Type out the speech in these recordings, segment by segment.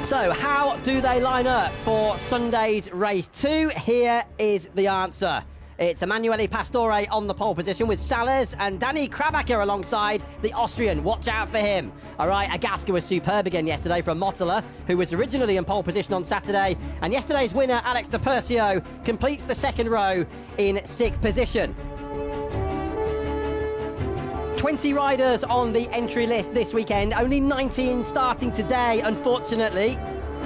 So, how do they line up for Sunday's race 2? Here is the answer. It's Emanuele Pastore on the pole position with Sales and Danny Krabacher alongside the Austrian. Watch out for him. All right, Agaska was superb again yesterday from Mottala, who was originally in pole position on Saturday. And yesterday's winner, Alex de Persio, completes the second row in 6th position. 20 riders on the entry list this weekend, only 19 starting today, unfortunately.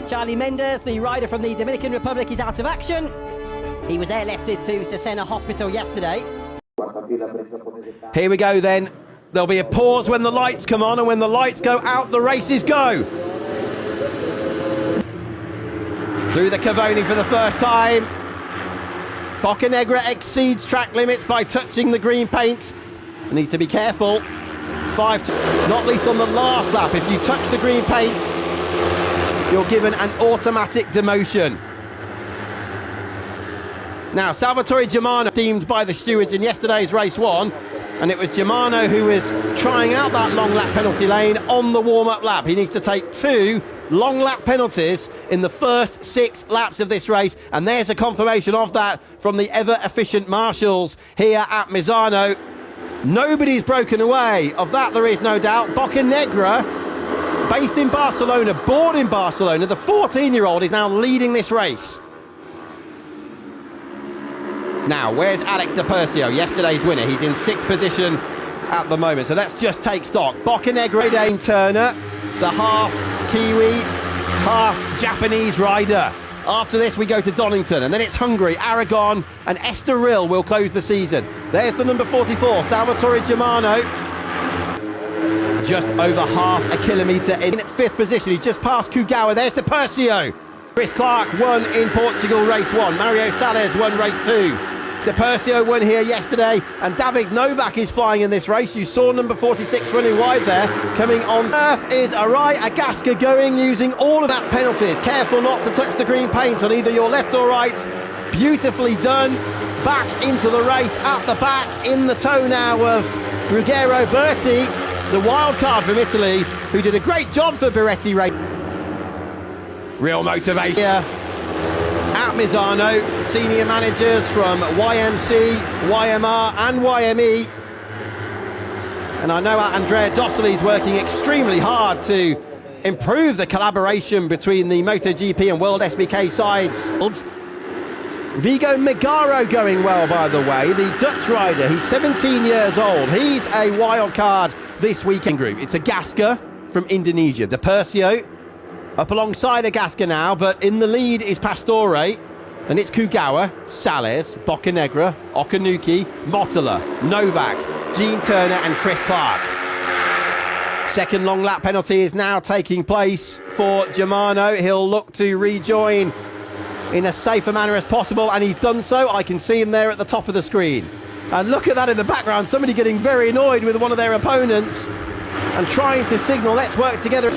Charlie Mendes, the rider from the Dominican Republic, is out of action. He was airlifted to Cesena Hospital yesterday. Here we go then. There'll be a pause when the lights come on, and when the lights go out, the races go. Through the Cavoni for the first time. Boccanegra exceeds track limits by touching the green paint. Needs to be careful. Not least on the last lap. If you touch the green paint, you're given an automatic demotion. Now, Salvatore Germano deemed by the stewards in yesterday's race 1, and it was Germano who was trying out that long lap penalty lane on the warm-up lap. He needs to take 2 long lap penalties in the first 6 laps of this race, and there's a confirmation of that from the ever-efficient marshals here at Misano. Nobody's broken away. Of that, there is no doubt. Boccanegra, based in Barcelona, born in Barcelona, the 14-year-old is now leading this race. Now, where's Alex de Persio, yesterday's winner? He's in 6th position at the moment. So let's just take stock. Boccanegra, J Kento Turner, the half Kiwi, half Japanese rider. After this, we go to Donington, and then it's Hungary, Aragon, and Estoril will close the season. There's the number 44, Salvatore Germano. Just over half a kilometre in 5th position. He just passed Kugawa. There's de Persio. Chris Clark won in Portugal race 1. Mario Sales won race 2. De Persio won here yesterday, and David Novak is flying in this race. You saw number 46 running wide there. Coming on earth is Arai Agaska going, using all of that penalties. Careful not to touch the green paint on either your left or right. Beautifully done. Back into the race at the back, in the tow now of Ruggero Berti, the wild card from Italy, who did a great job for Berretti race. Real motivation here at Misano. Senior managers from YMC, YMR and YME. And I know Andrea Dossoli is working extremely hard to improve the collaboration between the MotoGP and World SBK sides. Vigo Megaro going well, by the way, the Dutch rider. He's 17 years old. He's a wild card this weekend group. It's Agaska from Indonesia. De Persio up alongside Agaska now, but in the lead is Pastore, and it's Kugawa, Sales, Boccanegra, Okanuki, Mottala, Novak, Gene Turner and Chris Clark. Second long lap penalty is now taking place for Germano. He'll look to rejoin in as safe a manner as possible, and he's done so. I can see him there at the top of the screen. And look at that in the background, somebody getting very annoyed with one of their opponents and trying to signal, let's work together.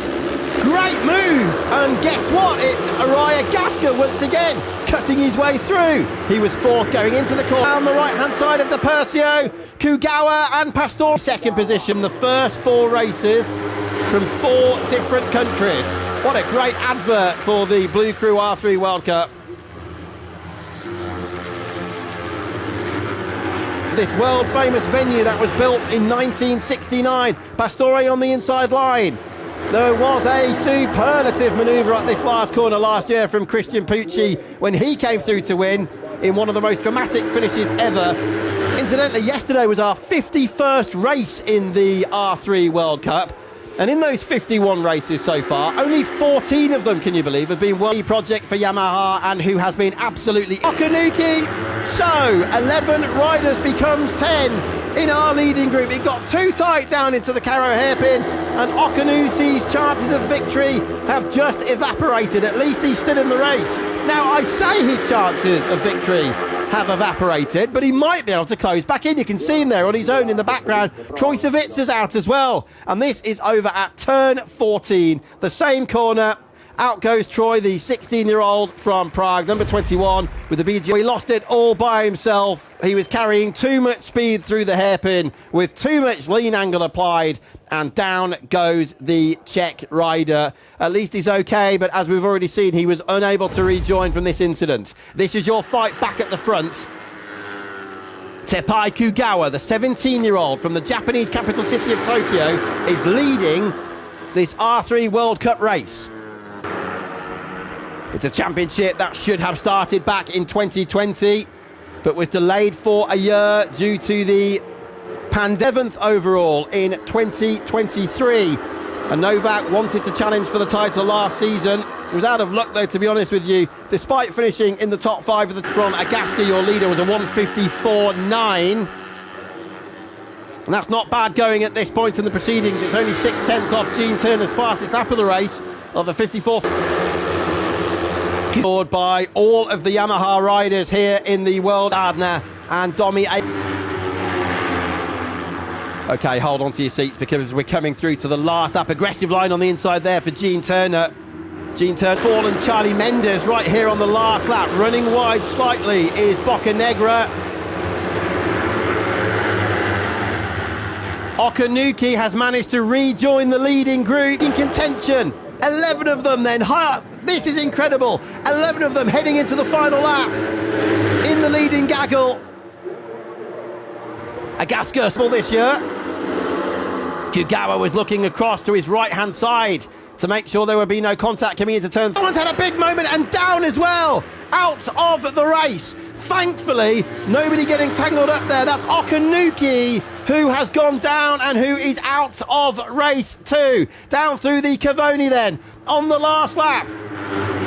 Great move, and guess what? It's Arai Agaska once again, cutting his way through. He was 4th going into the corner. On the right-hand side of de Persio, Kugawa and Pastore. 2nd position, the first 4 races from 4 different countries. What a great advert for the Blue Crew R3 World Cup. This world-famous venue that was built in 1969. Pastore on the inside line. There was a superlative manoeuvre at this last corner last year from Christian Pucci when he came through to win in one of the most dramatic finishes ever. Incidentally, yesterday was our 51st race in the R3 World Cup. And in those 51 races so far, only 14 of them, can you believe, have been one project for Yamaha, and who has been absolutely Okanuki. So 11 riders becomes 10 in our leading group. It got too tight down into the Caro hairpin, and Okanuki's chances of victory have just evaporated. At least he's still in the race. Now, I say his chances of victory have evaporated, but he might be able to close back in. You can see him there on his own in the background. Troy Savitsa's out as well, and this is over at turn 14, the same corner Out goes Troy, the 16-year-old from Prague, number 21 with the BG. He lost it all by himself. He was carrying too much speed through the hairpin with too much lean angle applied, and down goes the Czech rider. At least he's okay, but as we've already seen, he was unable to rejoin from this incident. This is your fight back at the front. Tepai Kugawa, the 17-year-old from the Japanese capital city of Tokyo, is leading this R3 World Cup race. It's a championship that should have started back in 2020, but was delayed for a year due to the pandemic overall in 2023. And Novak wanted to challenge for the title last season. He was out of luck, though, to be honest with you. Despite finishing in the top 5 from Agaska, your leader was a 1:54.9. And that's not bad going at this point in the proceedings. It's only 6/10 off J Turner's fastest lap of the race of a 54. Scored by all of the Yamaha riders here in the world. Adner and Domi. Okay, hold on to your seats because we're coming through to the last lap. Aggressive line on the inside there for J Turner. J Turner fallen. Charlie Mendes right here on the last lap. Running wide slightly is Boccanegra. Okanuki has managed to rejoin the leading group in contention. 11 of them then. This is incredible. 11 of them heading into the final lap in the leading gaggle. Agaska this year. Kugawa was looking across to his right-hand side to make sure there would be no contact coming into turn. Someone's had a big moment and down as well. Out of the race. Thankfully, nobody getting tangled up there. That's Okanuki, who has gone down and who is out of race 2. Down through the Cavoni then, on the last lap.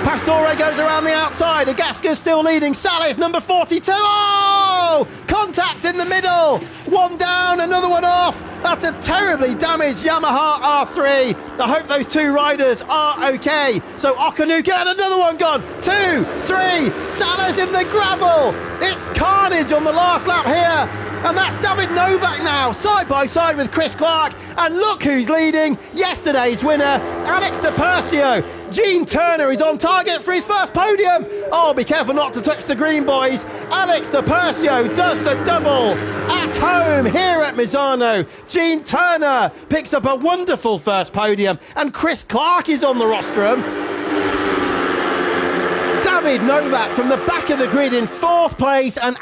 Pastore goes around the outside. Agaska's still leading. Sales, number 42. Oh! Contacts in the middle. One down, another one off. That's a terribly damaged Yamaha R3. I hope those 2 riders are okay. So Okanuki, and another one gone. 2, 3. Sales in the gravel. It's carnage on the last lap here. And that's David Novak now, side by side with Chris Clark. And look who's leading. Yesterday's winner, Alex Persio. J Turner is on target for his first podium. Oh, be careful not to touch the green, boys. Alex Persio does the double at home here at Misano. J Turner picks up a wonderful first podium. And Chris Clark is on the rostrum. David Novak from the back of the grid in 4th place. And